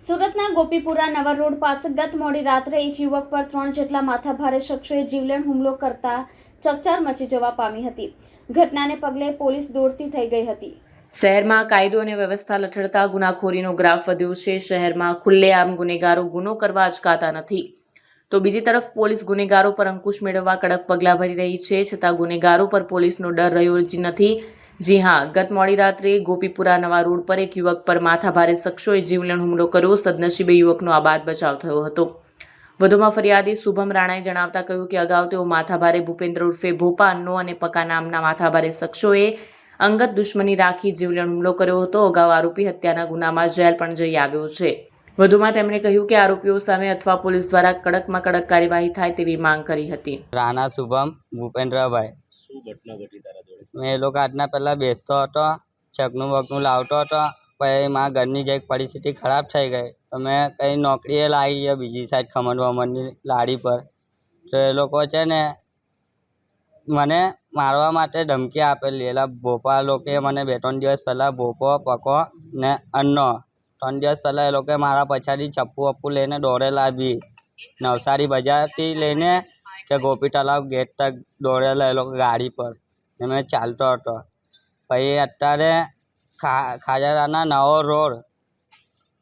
સુરતના ગોપીપુરા નવા રોડ પાસે ગત મોડી રાત્રે એક યુવક પર 3 જેટલા માથાભારે શખ્સોએ જીવલેણ હુમલો કરતા ચકચાર મચી જવા પામી હતી। ઘટનાને પગલે પોલીસ દોડતી થઈ ગઈ હતી। શહેરમાં કાયદો અને વ્યવસ્થા લથડતા ગુનાખોરીનો ગ્રાફ વધ્યો છે। શહેરમાં ખુલ્લેઆમ ગુનેગારો ગુનો કરવા અચકાતા નથી, તો બીજી તરફ પોલીસ ગુનેગારો પર અંકુશ મેળવવા કડક પગલાં ભરી રહી છે, છતાં ગુનેગારો પર પોલીસનો ડર રહ્યો જ નથી। જી હા, ગત મોડી રાત્રે ગોપીપુરા નવા રોડ પર એક યુવક પર માથાભારે શખ્સોએ જીવલેણ હુમલો કર્યો। સદનસીબે યુવકનો આબાદ બચાવ થયો હતો। વધુમાં ફરિયાદી શુભમ રાણાએ જણાવતા કહ્યું કે અગાઉ તેઓ માથાભારે ભૂપેન્દ્ર ઉર્ફે ભોપા અન્નો અને પકા નામના માથાભારે શખ્સોએ અંગત દુશ્મની રાખી જીવલેણ હુમલો કર્યો હતો। અગાઉ આરોપી હત્યાના ગુનામાં જેલ પણ જઈ આવ્યો છે। વધુમાં તેમણે કહ્યું કે આરોપીઓ સામે અથવા પોલીસ દ્વારા કડકમાં કડક કાર્યવાહી થાય તેવી માંગ કરી હતી। રાણા શુભમ ભૂપેન્દ્રભાઈ, શું ઘટના ઘટી તારા જોડે? મેં એ લોકો આજના પહેલાં બેસતો હતો, ચકનું બકનું લાવતો હતો, પછી મારા ઘરની જે પરિસ્થિતિ ખરાબ થઈ ગઈ તો મેં કંઈ નોકરીએ લાવી ગયા બીજી સાઈડ ખમણ વમણની લારી પર। તો એ લોકો છે ને મને મારવા માટે ધમકી આપેલી। એટલે ભોપા લોકોએ મને 2-3 દિવસ પહેલાં ભોપો પકો ને અન્નો 3 દિવસ પહેલાં એ લોકોએ મારા પછાડી ચપ્પુ વપ્પુ લઈને દોડેલા બી નવસારી બજારથી લઈને કે ગોપી તલાવ ગેટ તક દોડેલા એ લોકો ગાડી પર ને મેં ચાલતો હતો। પછી અત્યારે ખાજરાના નવો રોડ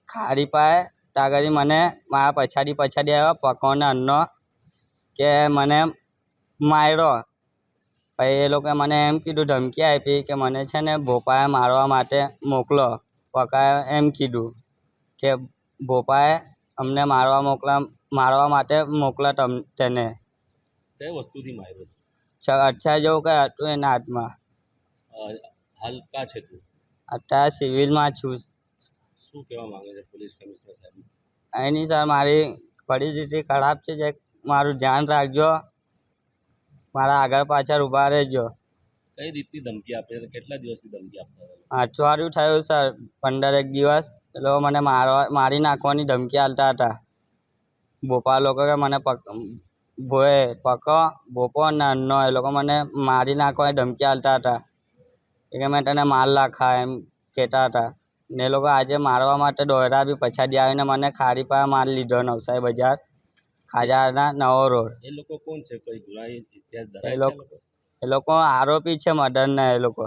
ખાડી પાસે ત્યાં મને મારા પછાડી આવ્યો પકોને અન્નો કે મને માર્યો। પછી એ લોકોએ મને એમ કીધું, ધમકી આપી કે મને છે ને ભોપાએ મારવા માટે મોકલો। પકાએ એમ કીધું કે ભોપાએ અમને મારવા માટે મોકલા તેને। કઈ વસ્તુથી માર્યો? અચ્છા જેવું કંઈ હતું એના હાથમાં। હાલ કા છે તું? અત્યારે સિવિલમાં છું। શું કહેવા માંગે છે પોલીસ કમિશનર સાહેબ? અહીં નહીં સર, મારી પરિસ્થિતિ ખરાબ છે, જે મારું ધ્યાન રાખજો, મારા આગળ પાછળ ઊભા રહેજો। કઈ રીતની ધમકી આપે છે? કેટલા દિવસથી ધમકી આપતા હતા? અઠવાડિયું થયું સર, 15 દિવસ એ લોકો મને મારી નાખવાની ધમકી આપતા હતા। ભોપા લોકો કે મને પકો ભોપો અને અન્નો એ લોકો મને મારી નાખવાની ધમકી આપતા હતા કે મેં તને માર નાખા એમ કહેતા હતા। ને એ લોકો આજે મારવા માટે દોડ્યા બી પછાડી આવીને મને ખાડી પાસે મારી લીધો નવસારી બજાર ખાજાના નવો રોડ। એ લોકો કોણ છે? કોઈ ગુનાહિત ઇતિહાસ ધરાવે છે? એ લોકો આરોપી છે મર્ડરના। એ લોકો